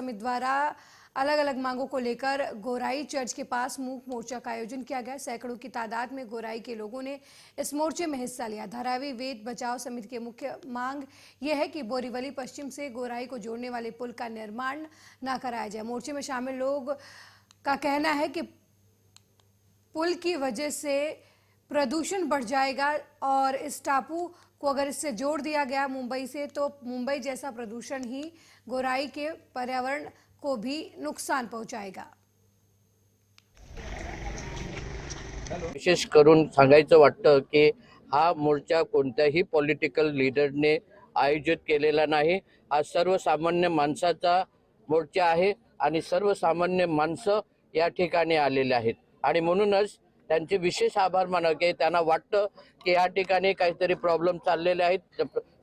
समिति द्वारा अलग अलग मांगों को लेकर गोराई चर्च के पास मूक मोर्चा का आयोजन किया गया। सैकड़ों की तादाद में गोराई के लोगों ने इस मोर्चे में हिस्सा लिया। धारावी वेद बचाओ समिति की मुख्य मांग यह है कि बोरीवली पश्चिम से गोराई को जोड़ने वाले पुल का निर्माण न कराया जाए। मोर्चे में शामिल लोग का कहना है कि पुल की वजह से प्रदूषण बढ़ जाएगा और इस टापू को अगर इससे जोड़ दिया गया मुंबई से तो मुंबई जैसा प्रदूषण ही गोराई के पर्यावरण को भी नुकसान पहुंचाएगा। विशेष करून सांगायचं वाटतं की हा मोर्चा कोणत्याही पॉलिटिकल लीडरने आयोजित केलेला नाही। हा सर्वसामान्य माणसाचा मोर्चा आहे आणि सर्वसामान्य माणसं या ठिकाणी आलेले आहेत आणि म्हणूनच त्यांचे विशेष आभार मानावे की त्यांना वाटतं की या ठिकाणी काहीतरी प्रॉब्लेम चाललेले आहेत,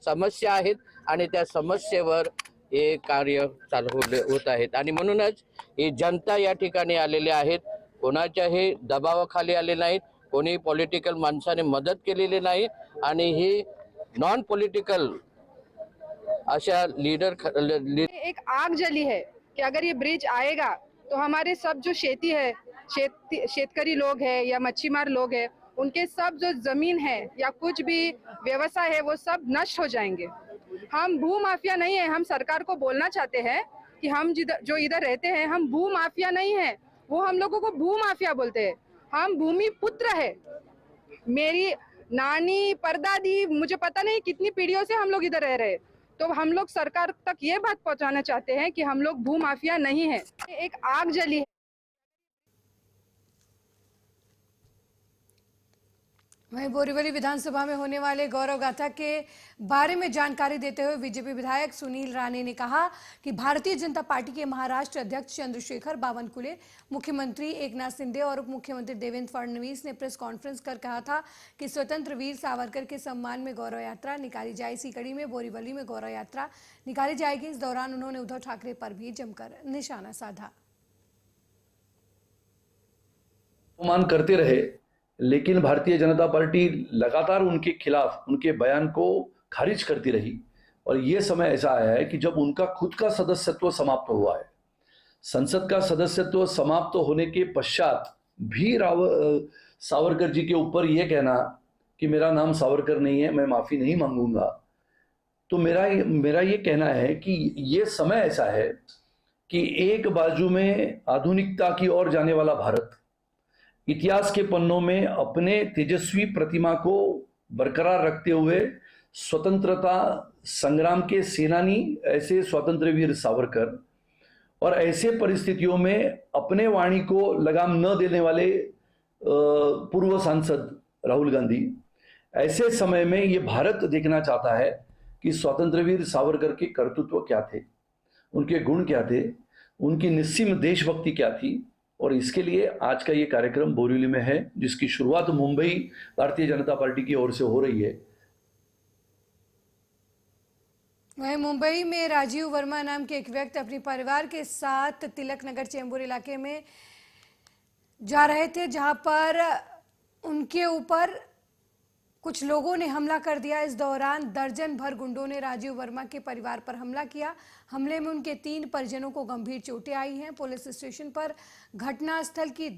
समस्या आहेत आणि त्या समस्येवर हे कार्य चालू होत आहेत आणि म्हणूनच ही जनता या ठिकाणी आलेली आहेत। कोणाच्याही दबावाखाली आले नाहीत, कोणी पॉलिटिकल माणसाने मदत केलेली नाही आणि ही नॉन पॉलिटिकल अशा लीडर एक आग जली है कि अगर ये ब्रिज आएगा तो हमारे सब जो खेती है, शेतकरी लोग हैं या मच्छीमार लोग हैं, उनके सब जो जमीन है या कुछ भी व्यवसाय है वो सब नष्ट हो जाएंगे। हम भू माफिया नहीं है। हम सरकार को बोलना चाहते हैं कि हम जो इधर रहते हैं हम भू माफिया नहीं है। वो हम लोगों को भू माफिया बोलते हैं। हम भूमि पुत्र है। मेरी नानी परदादी मुझे पता नहीं कितनी पीढ़ियों से हम लोग इधर रह रहे। तो हम लोग सरकार तक ये बात पहुंचाना चाहते हैं कि हम लोग भू माफिया नहीं है। एक आग जली है। वहीं बोरीवली विधानसभा में होने वाले गौरव गाथा के बारे में जानकारी देते हुए बीजेपी विधायक सुनील राणे ने कहा कि भारतीय जनता पार्टी के महाराष्ट्र अध्यक्ष चंद्रशेखर बावनकुले, मुख्यमंत्री एकनाथ शिंदे और उप मुख्यमंत्री देवेंद्र फडणवीस ने प्रेस कॉन्फ्रेंस कर कहा था कि स्वतंत्र वीर सावरकर के सम्मान में गौरव यात्रा निकाली जाए। इसी कड़ी में बोरीवली में गौरव यात्रा निकाली जाएगी। इस दौरान उन्होंने उद्धव ठाकरे पर भी जमकर निशाना साधा। अपमान करते रहे लेकिन भारतीय जनता पार्टी लगातार उनके खिलाफ उनके बयान को खारिज करती रही और ये समय ऐसा आया है कि जब उनका खुद का सदस्यत्व समाप्त हुआ है। संसद का सदस्यत्व समाप्त होने के पश्चात भी सावरकर जी के ऊपर यह कहना कि मेरा नाम सावरकर नहीं है, मैं माफी नहीं मांगूंगा, तो मेरा ये कहना है कि ये समय ऐसा है कि एक बाजू में आधुनिकता की ओर जाने वाला भारत इतिहास के पन्नों में अपने तेजस्वी प्रतिमा को बरकरार रखते हुए स्वतंत्रता संग्राम के सेनानी ऐसे स्वतंत्र वीर सावरकर और ऐसे परिस्थितियों में अपने वाणी को लगाम न देने वाले पूर्व सांसद राहुल गांधी, ऐसे समय में ये भारत देखना चाहता है कि स्वतंत्र वीर सावरकर के कर्तृत्व क्या थे, उनके गुण क्या थे, उनकी निस्सीम देशभक्ति क्या थी। और इसके लिए आज का ये कार्यक्रम बोरीवली में है जिसकी शुरुआत मुंबई भारतीय जनता पार्टी की ओर से हो रही है। वहीं मुंबई में राजीव वर्मा नाम के एक व्यक्ति अपने परिवार के साथ तिलक नगर चेंबूर इलाके में जा रहे थे, जहां पर उनके ऊपर कुछ लोगों ने हमला कर दिया। इस दौरान दर्जन भर गुंडों ने राजीव वर्मा के परिवार पर हमला किया। हमले में उनके 3 परिजनों को गंभीर चोटें आई हैं। पुलिस स्टेशन पर घटनास्थल की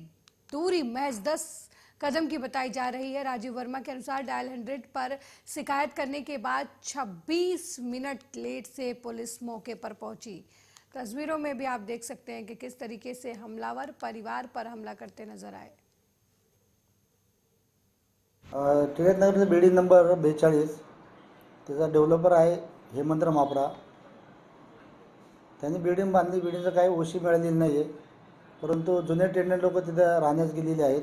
दूरी महज 10 कदम की बताई जा रही है। राजीव वर्मा के अनुसार डायल 100 पर शिकायत करने के बाद 26 मिनट लेट से पुलिस मौके पर पहुंची। तस्वीरों में भी आप देख सकते हैं कि किस तरीके से हमलावर परिवार पर हमला करते नजर आए। टिळक नगरचं बिल्डिंग नंबर 42 त्याचा डेव्हलपर आहे हेमंत मापरा। त्यांनी बिल्डिंग बांधली, बिल्डिंगचं काही ओशी मिळालेली नाही आहे, परंतु जुने टेनंट लोक तिथं राहण्यास गेलेले आहेत।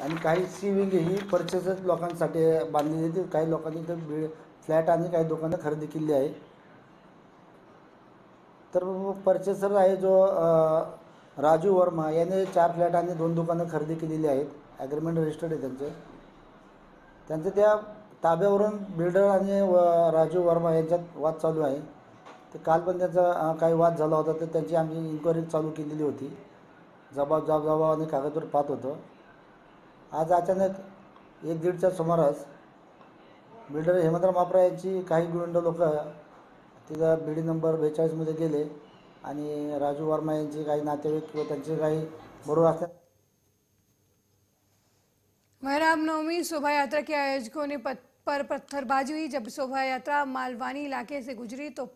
आणि काही सी विंग ही परचेसेस लोकांसाठी बांधलेली आहे। काही लोकांनी तर फ्लॅट आणि काही दुकानं खरेदी केली आहे। तर परचेसर आहे जो राजू वर्मा याने 4 फ्लॅट आणि 2 दुकानं खरेदी केलेली आहेत। ॲग्रीमेंट रजिस्टर्ड आहे त्यांचं त्या ताब्यावरून बिल्डर आणि राजू वर्मा यांच्यात वाद चालू आहे। तर काल पण त्यांचा काही वाद झाला होता, तर त्यांची आम्ही इन्क्वायरी चालू केलेली होती। जबाब आणि कागदपत्र पाहत होतो। आज अचानक 1:30च्या सुमारास बिल्डर हेमंत मापरा यांची काही गुंड लोक तिथं बिडी नंबर 42मध्ये गेले आणि राजू वर्मा यांचे काही नातेवाईक किंवा त्यांचे काही बरोबर असतात। वहीं रामनवमी शोभा यात्रा के आयोजकों ने पर पत्थरबाजी हुई। जब शोभा यात्रा मालवानी इलाके से गुजरी तो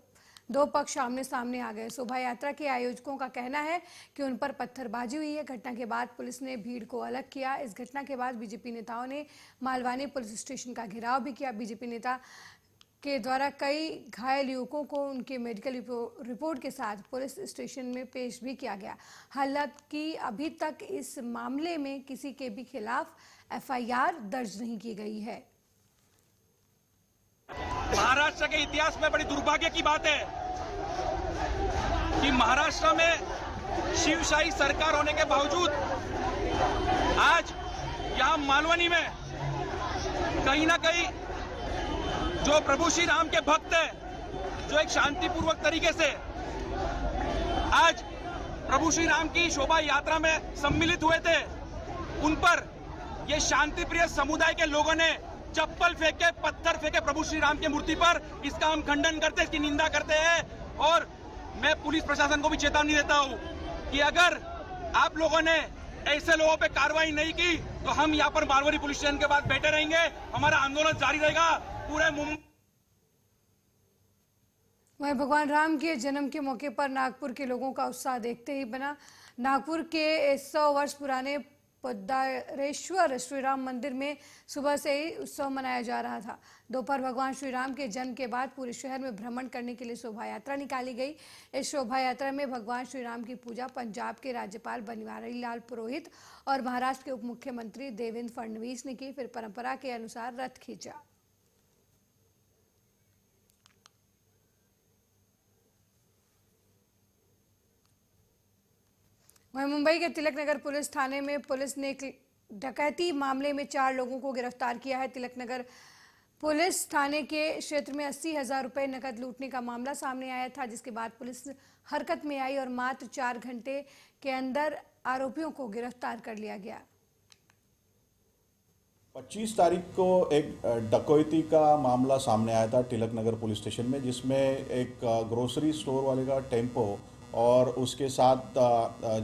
दो पक्ष आमने सामने आ गए। शोभा यात्रा के आयोजकों का कहना है कि उन पर पत्थरबाजी हुई है। घटना के बाद पुलिस ने भीड़ को अलग किया। इस घटना के बाद बीजेपी नेताओं ने मालवानी पुलिस स्टेशन का घेराव भी किया। बीजेपी नेता के द्वारा कई घायल युवकों को उनके मेडिकल रिपोर्ट के साथ पुलिस स्टेशन में पेश भी किया गया। हालांकि अभी तक इस मामले में किसी के भी खिलाफ एफआईआर दर्ज नहीं की गई है। महाराष्ट्र के इतिहास में बड़ी दुर्भाग्य की बात है कि महाराष्ट्र में शिवशाही सरकार होने के बावजूद आज यहां मालवनी में कहीं ना कहीं जो प्रभु श्री राम के भक्त हैं, जो एक शांतिपूर्वक तरीके से आज प्रभु श्री राम की शोभा यात्रा में सम्मिलित हुए थे, उन पर ये शांति प्रिय समुदाय के लोगों ने चप्पल फेंके, पत्थर फेंके प्रभु श्री राम की मूर्ति पर। इसका हम खंडन करते हैं, इसकी निंदा करते हैं और मैं पुलिस प्रशासन को भी चेतावनी देता हूं कि अगर आप लोगों ने ऐसे लोगों पे कार्रवाई नहीं की तो हम यहाँ पर मालवनी पुलिस स्टेशन के बाद बैठे रहेंगे। हमारा आंदोलन जारी रहेगा पूरे मुंबई। वहीं भगवान राम के जन्म के मौके पर नागपुर के लोगों का उत्साह देखते ही बना। नागपुर के 100 वर्ष पुराने पोद्दारेश्वर श्री राम मंदिर में सुबह से ही उत्सव मनाया जा रहा था। दोपहर भगवान श्री राम के जन्म के बाद पूरे शहर में भ्रमण करने के लिए शोभा यात्रा निकाली गई। इस शोभा यात्रा में भगवान श्री राम की पूजा पंजाब के राज्यपाल बनवारी लाल पुरोहित और महाराष्ट्र के उप मुख्यमंत्री देवेंद्र फडणवीस ने की। फिर परंपरा के अनुसार रथ खींचा। वहीं मुंबई के तिलक नगर पुलिस थाने में पुलिस ने एक डकैती मामले में 4 लोगों को गिरफ्तार किया है। तिलक नगर पुलिस थाने के क्षेत्र में 80,000 रुपए नकद लूटने का मामला सामने आया था, जिसके बाद पुलिस हरकत में आई और मात्र 4 घंटे के अंदर आरोपियों को गिरफ्तार कर लिया गया। 25 तारीख को एक डकैती का मामला सामने आया था तिलक नगर पुलिस स्टेशन में, जिसमें एक ग्रोसरी स्टोर वाले का टेम्पो और उसके साथ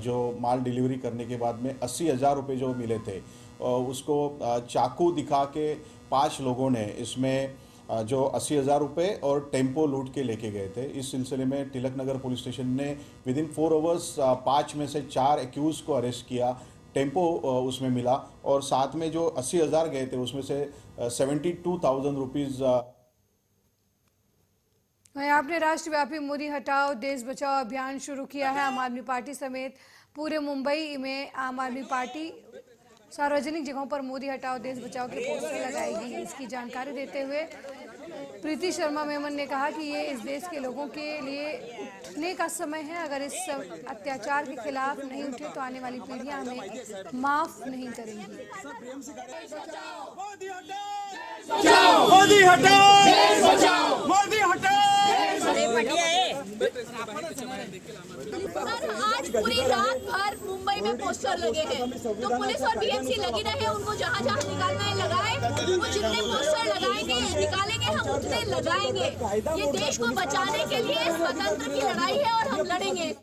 जो माल डिलीवरी करने के बाद में 80,000 रुपये जो मिले थे, उसको चाकू दिखा के 5 लोगों ने इसमें जो 80,000 रुपये और टेम्पो लूट के लेके गए थे। इस सिलसिले में तिलक नगर पुलिस स्टेशन ने विदिन 4 आवर्स 5 में से 4 एक्यूज को अरेस्ट किया। टेम्पो उसमें मिला और साथ में जो 80,000 गए थे उसमें से 72,000 रुपीज़। वहीं आपने राष्ट्रव्यापी मोदी हटाओ देश बचाओ अभियान शुरू किया है। आम आदमी पार्टी समेत पूरे मुंबई में आम आदमी पार्टी सार्वजनिक जगहों पर मोदी हटाओ देश बचाओ के पोस्टर लगाएगी। इसकी जानकारी देते हुए प्रीति शर्मा मेमन ने कहा कि ये इस देश के लोगों के लिए उठने का समय है। अगर इस अत्याचार के खिलाफ नहीं उठे तो आने वाली पीढ़ियां हमें माफ नहीं करेंगी। मोदी हटाओ, मोदी हटाओ। आज पूरी रात भर मुंबई में पोस्टर लगे हैं, तो पुलिस और बीएमसी लगी रहे, उनको जहाँ जहाँ निकालना है लगाए। वो जितने पोस्टर लगाएंगे निकालेंगे, हम उतने लगाएंगे। ये देश को बचाने के लिए स्वतंत्र की लड़ाई है और हम लड़ेंगे।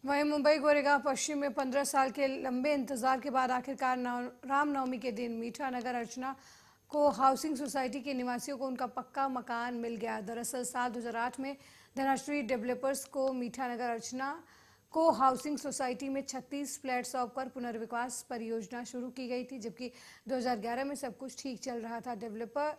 वहीं मुंबई गोरेगांव पश्चिम में 15 साल के लंबे इंतजार के बाद आखिरकार रामनवमी के दिन मीठा नगर अर्चना को हाउसिंग सोसाइटी के निवासियों को उनका पक्का मकान मिल गया। दरअसल साल 2008 में धनश्री डेवलपर्स को मीठा नगर अर्चना को हाउसिंग सोसाइटी में 36 फ्लैट सौंप कर पुनर्विकास परियोजना शुरू की गई थी, जबकि 2011 में सब कुछ ठीक चल रहा था। डेवलपर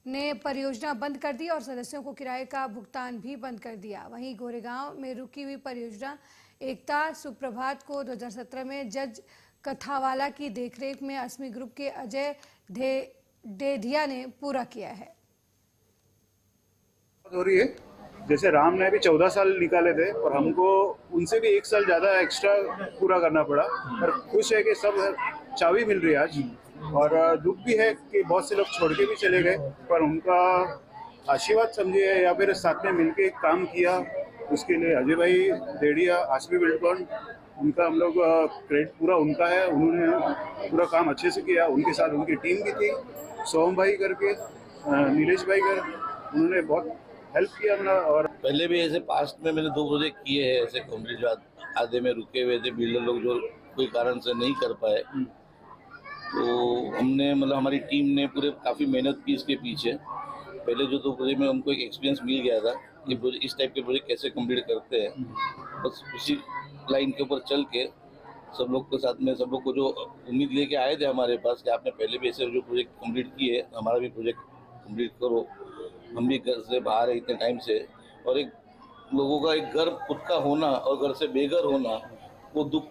ने परियोजना बंद कर दी और सदस्यों को किराए का भुगतान भी बंद कर दिया। वहीं गोरेगांव में रुकी हुई परियोजना एकता सुप्रभात को 2017 में जज कथावाला की देखरेख में असमी ग्रुप के अजय डेढ़िया ने पूरा किया है। हो रही है जैसे राम ने भी 14 साल निकाले थे और हमको उनसे भी 1 साल ज़्यादा एक्स्ट्रा पूरा करना पड़ा, पर खुश है कि सब चाबी मिल रही है आज। और दुख भी है कि बहुत से लोग छोड़ के भी चले गए, पर उनका आशीर्वाद समझिए या फिर साथ में मिलके काम किया, उसके लिए अजय भाई डेढ़िया आसमी बिल्डकॉन, उनका हम लोग क्रेडिट पूरा उनका है। उन्होंने पूरा काम अच्छे से किया, उनके साथ उनकी टीम भी थी, सोम भाई करके, नीलेश भाई का उन्होंने बहुत हेल्प किया अपना। और पहले भी ऐसे पास्ट में मैंने 2 प्रोजेक्ट किए हैं ऐसे कंप्लीट, जो आधे में रुके हुए थे, बिल्डर लोग जो कोई कारण से नहीं कर पाए, तो हमने मतलब हमारी टीम ने पूरे काफ़ी मेहनत की इसके पीछे। पहले जो 2 प्रोजेक्ट में हमको एक एक्सपीरियंस मिल गया था कि इस टाइप के प्रोजेक्ट कैसे कंप्लीट करते हैं। बस उसी लाइन के ऊपर चल के सब लोग के साथ में, सब लोग को जो उम्मीद लेके आए थे हमारे पास कि आपने पहले भी ऐसे जो प्रोजेक्ट कंप्लीट किए, हमारा भी प्रोजेक्ट कंप्लीट करो। हम भी घर से बाहर है इतने टाइम से, और एक लोगों का एक घर खुद का होना और घर से बेघर होना, वो दुख।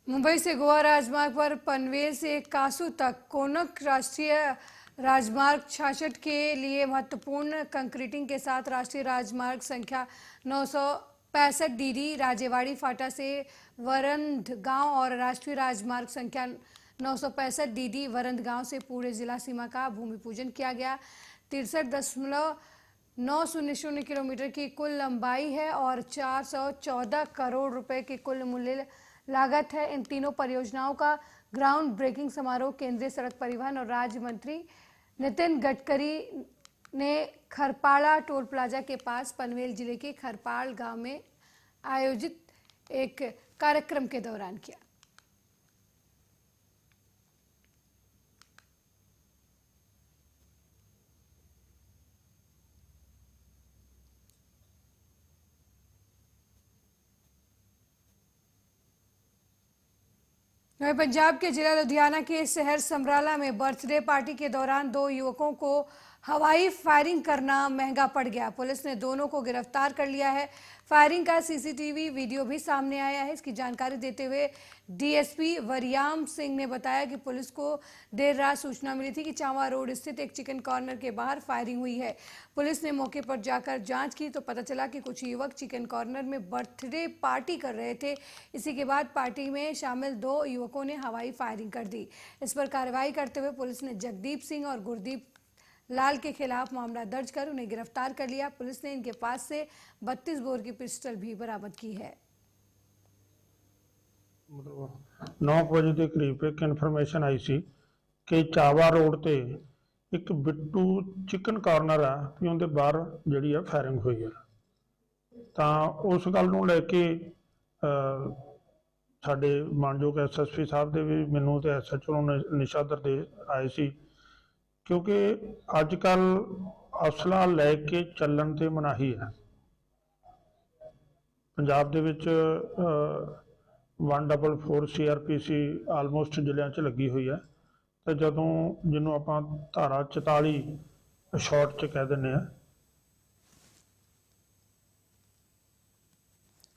मुंबई से गोवा राजमार्ग पर पनवेल से कासू तक कोनक राष्ट्रीय राजमार्ग 66 के लिए महत्वपूर्ण कंक्रीटिंग के साथ राष्ट्रीय राजमार्ग संख्या 965 डीडी राजेवाड़ी फाटा से वरंध गांव और राष्ट्रीय राजमार्ग संख्या 965 डीडी वरंध गांव से पुणे जिला सीमा का भूमि पूजन किया गया। 63.900 किलोमीटर की कुल लंबाई है और 414 करोड़ रुपए की कुल मूल्य लागत है। इन तीनों परियोजनाओं का ग्राउंड ब्रेकिंग समारोह केंद्रीय सड़क परिवहन और राज्य मंत्री नितिन गडकरी ने खरपाड़ा टोल प्लाजा के पास पनवेल जिले के खरपाड़ गांव में आयोजित एक कार्यक्रम के दौरान किया। वहीं पंजाब के जिला लुधियाना के शहर समराला में बर्थडे पार्टी के दौरान 2 युवकों को हवाई फायरिंग करना महंगा पड़ गया। पुलिस ने दोनों को गिरफ्तार कर लिया है। फायरिंग का सीसीटीवी वीडियो भी सामने आया है। इसकी जानकारी देते हुए डीएसपी वरियाम सिंह ने बताया कि पुलिस को देर रात सूचना मिली थी कि चावा रोड स्थित एक चिकन कॉर्नर के बाहर फायरिंग हुई है। पुलिस ने मौके पर जाकर जांच की तो पता चला कि कुछ युवक चिकन कॉर्नर में बर्थडे पार्टी कर रहे थे। इसी के बाद पार्टी में शामिल 2 युवकों ने हवाई फायरिंग कर दी। इस पर कार्रवाई करते हुए पुलिस ने जगदीप सिंह और गुरदीप लाल के खिलाफ मामला दर्ज कर उन्हें गिरफ्तार कर लिया। पुलिस ने इनके पास से 32 बोर की पिस्टल भी बरामद की है। 9 ਵਜੇ ਦੇ ਕਰੀਬ ਇੱਕ ਇਨਫੋਰਮੇਸ਼ਨ ਆਈ ਸੀ ਕਿ ਚਾਵਾ ਰੋਡ ਤੇ ਇੱਕ ਬਿੱਟੂ ਚਿਕਨ ਕਾਰਨਰ ਆ ਕਿ ਉਹਦੇ ਬਾਹਰ ਜਿਹੜੀ ਆ ਫਾਇਰਿੰਗ ਹੋਈ ਆ। ਤਾਂ ਉਸ ਗੱਲ ਨੂੰ ਲੈ ਕੇ ਸਾਡੇ ਮਾਨਯੋਗ ਐਸਐਸਪੀ ਸਾਹਿਬ ਦੇ ਵੀ ਮੈਨੂੰ ਤੇ ਐਸਐਚਓ ਨੂੰ ਨਿਸ਼ਾਦਰ ਦੇ ਆਏ ਸੀ, ਕਿਉਂਕਿ ਅੱਜ ਕੱਲ ਅਸਲਾ ਲੈ ਕੇ ਚੱਲਣ ਤੇ ਮਨਾਹੀ ਹੈ। ਪੰਜਾਬ ਦੇ ਵਿੱਚ 144 CRPC ਆਲਮੋਸਟ ਜ਼ਿਲ੍ਹਿਆਂ 'ਚ ਲੱਗੀ ਹੋਈ ਹੈ। ਤੇ ਜਦੋਂ ਜਿਹਨੂੰ ਆਪਾਂ ਧਾਰਾ 44 ਸ਼ਾਰਟ 'ਚ ਕਹਿ ਦਿੰਦੇ ਆ।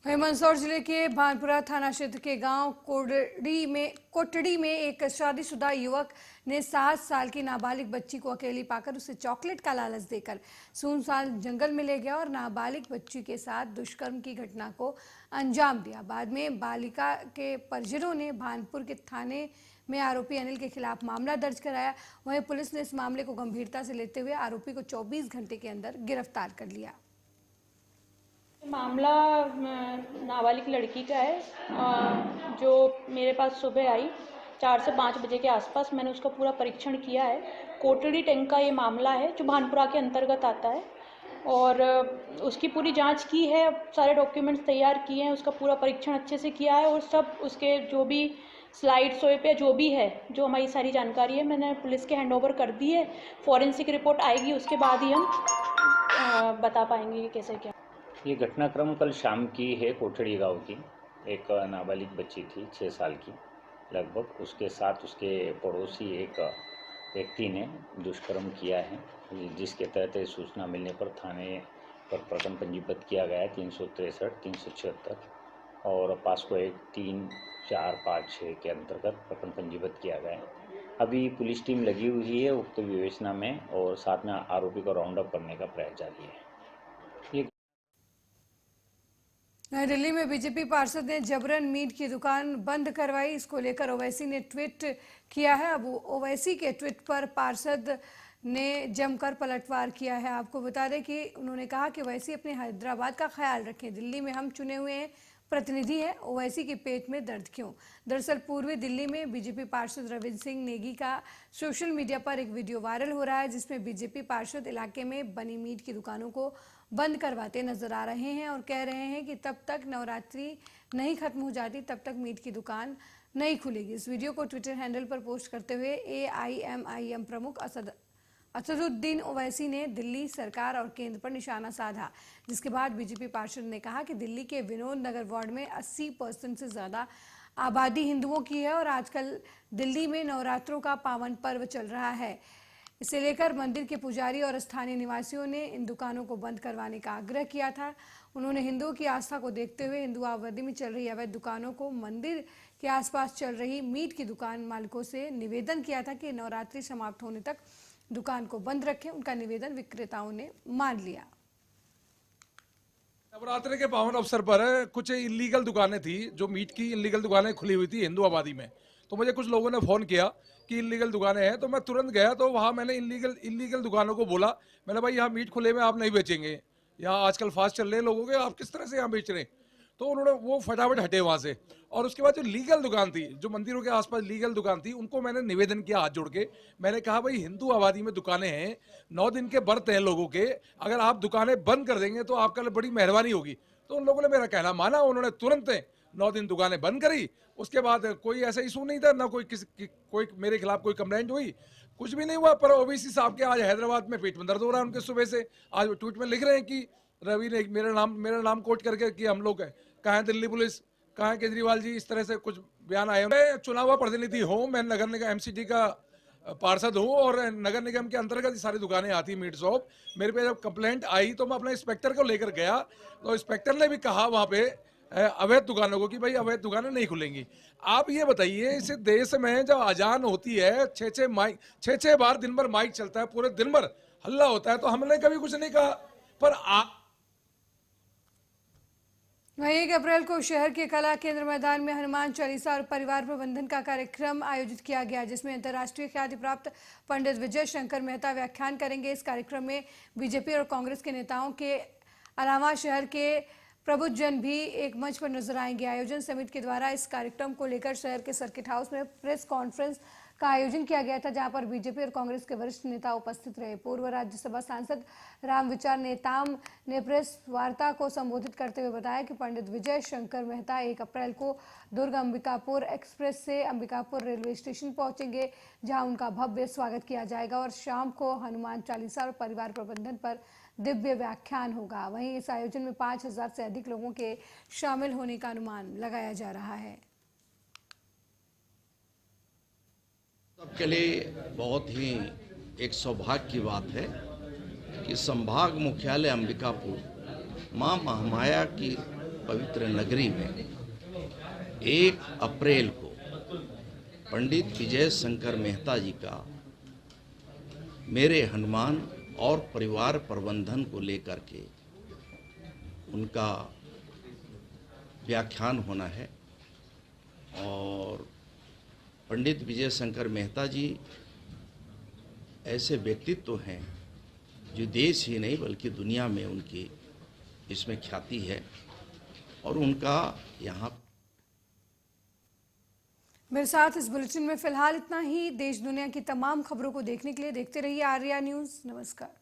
वहीं मंदसौर जिले के भानपुरा थाना क्षेत्र के गांव कोटड़ी में एक शादीशुदा युवक ने 7 साल की नाबालिग बच्ची को अकेली पाकर उसे चॉकलेट का लालच देकर सुनसान जंगल में ले गया और नाबालिग बच्ची के साथ दुष्कर्म की घटना को अंजाम दिया। बाद में बालिका के परिजनों ने भानपुर के थाने में आरोपी अनिल के खिलाफ मामला दर्ज कराया। वहीं पुलिस ने इस मामले को गंभीरता से लेते हुए आरोपी को 24 घंटे के अंदर गिरफ्तार कर लिया। मामला नाबालिग लड़की का है, जो मेरे पास सुबह आई 4 से 5 बजे के आसपास। मैंने उसका पूरा परीक्षण किया है। कोटड़ी टैंक का ये मामला है जो भानपुरा के अंतर्गत आता है, और उसकी पूरी जांच की है, सारे डॉक्यूमेंट्स तैयार किए हैं, उसका पूरा परीक्षण अच्छे से किया है, और सब उसके जो भी स्लाइड स्वैप या जो भी है, जो हमारी सारी जानकारी है, मैंने पुलिस के हैंडओवर कर दी है। फॉरेंसिक रिपोर्ट आएगी, उसके बाद ही हम बता पाएंगे कि कैसे क्या। ये घटनाक्रम कल शाम की है। कोठड़ी गांव की एक नाबालिग बच्ची थी 6 साल की लगभग, उसके साथ उसके पड़ोसी एक व्यक्ति ने दुष्कर्म किया है, जिसके तहत सूचना मिलने पर थाने पर प्रकरण पंजीबद्ध किया गया है 363, 376 और पास्को एक्ट 3, 4, 5, 6 के अंतर्गत प्रकरण पंजीबद्ध किया गया है। अभी पुलिस टीम लगी हुई है उक्त विवेचना में, और साथ में आरोपी को राउंड अप करने का प्रयास जारी है। नई दिल्ली में बीजेपी पार्षद ने जबरन मीट की दुकान बंद करवाई। इसको लेकर ओवैसी ने ट्वीट किया है। अब ओवैसी के ट्वीट पर पार्षद ने जमकर पलटवार किया है। आपको बता दें कि उन्होंने कहा कि ओवैसी अपने हैदराबाद का ख्याल रखें। दिल्ली में हम चुने हुए हैं, प्रतिनिधि है। ओवैसी के पेट में दर्द क्यों? दरअसल पूर्वी दिल्ली में बीजेपी पार्षद रविंद्र सिंह नेगी का सोशल मीडिया पर एक वीडियो वायरल हो रहा है, जिसमें बीजेपी पार्षद इलाके में बनी मीट की दुकानों को बंद करवाते नजर आ रहे हैं और कह रहे हैं कि तब तक नवरात्रि नहीं खत्म हो जाती तब तक मीट की दुकान नहीं खुलेगी। इस वीडियो को ट्विटर हैंडल पर पोस्ट करते हुए AIMIM प्रमुख असदुद्दीन ओवैसी ने दिल्ली सरकार और केंद्र पर निशाना साधा, जिसके बाद बीजेपी पार्षद ने कहा कि दिल्ली के विनोद नगर वार्ड में 80% से ज्यादा आबादी हिंदुओं की है और आजकल दिल्ली में नवरात्रों का पावन पर्व चल रहा है। इसे लेकर मंदिर के पुजारी और स्थानीय निवासियों ने इन दुकानों को बंद करवाने का आग्रह किया था। उन्होंने हिंदुओं की आस्था को देखते हुए हिंदू आबादी में चल रही अवैध दुकानों को, मंदिर के आसपास चल रही मीट की दुकान मालिकों से निवेदन किया था कि नवरात्रि समाप्त होने तक दुकान को बंद रखें। उनका निवेदन विक्रेताओं ने मान लिया। नवरात्रि के पावन अवसर पर कुछ इलीगल दुकानें थी, जो मीट की इलीगल दुकानें खुली हुई थी हिंदू आबादी में। तो मुझे कुछ लोगों ने फोन किया कि इलीगल दुकानें हैं, तो मैं तुरंत गया। तो वहाँ मैंने इलीगल दुकानों को बोला, मैंने भाई यहाँ मीट खुले में आप नहीं बेचेंगे, यहाँ आजकल फास्ट चल रहे हैं लोगों के, आप किस तरह से यहाँ बेच रहे हैं? तो उन्होंने वो फटाफट हटे वहाँ से। और उसके बाद जो लीगल दुकान थी, जो मंदिरों के आसपास लीगल दुकान थी, उनको मैंने निवेदन किया हाथ जोड़ के। मैंने कहा भाई हिंदू आबादी में दुकानें हैं, 9 दिन के व्रत हैं लोगों के, अगर आप दुकानें बंद कर देंगे तो आपका बड़ी मेहरबानी होगी। तो उन लोगों ने मेरा कहना माना, उन्होंने तुरंत 9 दिन दुकानें बंद करी। उसके बाद कोई ऐसा इशू नहीं था, ना कोई मेरे खिलाफ कोई कंप्लेंट हुई, कुछ भी नहीं हुआ। पर ओवैसी साहब के आज हैदराबाद में पेट में दर्द हो रहा है उनके सुबह से। आज वो ट्वीट में लिख रहे हैं कि रवि ने मेरा नाम कोट करके कि हम लोग कहाँ है दिल्ली पुलिस, कहाँ है केजरीवाल जी, इस तरह से कुछ बयान आए। मैं चुना हुआ प्रतिनिधि हूँ, मैं नगर निगम MCD का पार्षद हूँ और नगर निगम के अंतर्गत सारी दुकानें आती मीट शॉप। मेरे पे जब कंप्लेंट आई तो मैं अपने इंस्पेक्टर को लेकर गया, तो इंस्पेक्टर ने भी कहा वहाँ पे अवैध दुकानों को कि भाई अवैध दुकानें नहीं खुलेंगी। आप ये बताइए, इस देश में जब अजान होती है 6 बार दिन भर माइक चलता है, पूरे दिन भर हल्ला होता है, तो हमने कभी कुछ नहीं कहा। पर वहीं 1 अप्रैल को शहर के कला केंद्र मैदान में हनुमान चालीसा और परिवार प्रबंधन का कार्यक्रम आयोजित किया गया, जिसमें अंतर्राष्ट्रीय ख्याति प्राप्त पंडित विजय शंकर मेहता व्याख्यान करेंगे। इस कार्यक्रम में बीजेपी और कांग्रेस के नेताओं के अलावा शहर के प्रबुद्ध जन भी एक मंच पर नजर आएंगे। आयोजन समिति के द्वारा इस कार्यक्रम को लेकर शहर के सर्किट हाउस में प्रेस कॉन्फ्रेंस का आयोजन किया गया था, जहां पर बीजेपी और कांग्रेस के वरिष्ठ नेता उपस्थित रहे। पूर्व राज्यसभा सांसद रामविचार नेताम ने प्रेस वार्ता को संबोधित करते हुए बताया कि पंडित विजय शंकर मेहता 1 अप्रैल को दुर्ग अंबिकापुर एक्सप्रेस से अंबिकापुर रेलवे स्टेशन पहुंचेंगे, जहां उनका भव्य स्वागत किया जाएगा और शाम को हनुमान चालीसा और परिवार प्रबंधन पर दिव्य व्याख्यान होगा। वहीं इस आयोजन में 5000 से अधिक लोगों के शामिल होने का अनुमान लगाया जा रहा है। सबके लिए बहुत ही एक सौभाग्य की बात है कि संभाग मुख्यालय अंबिकापुर मां महामाया की पवित्र नगरी में 1 अप्रैल को पंडित विजय शंकर मेहता जी का मेरे हनुमान और परिवार प्रबंधन को लेकर के उनका व्याख्यान होना है। और पंडित विजय शंकर मेहता जी ऐसे व्यक्तित्व हैं जो देश ही नहीं बल्कि दुनिया में उनकी इसमें ख्याति है और उनका यहाँ। मेरे साथ इस बुलेटिन में फिलहाल इतना ही। देश दुनिया की तमाम खबरों को देखने के लिए देखते रहिए आर्या न्यूज़। नमस्कार।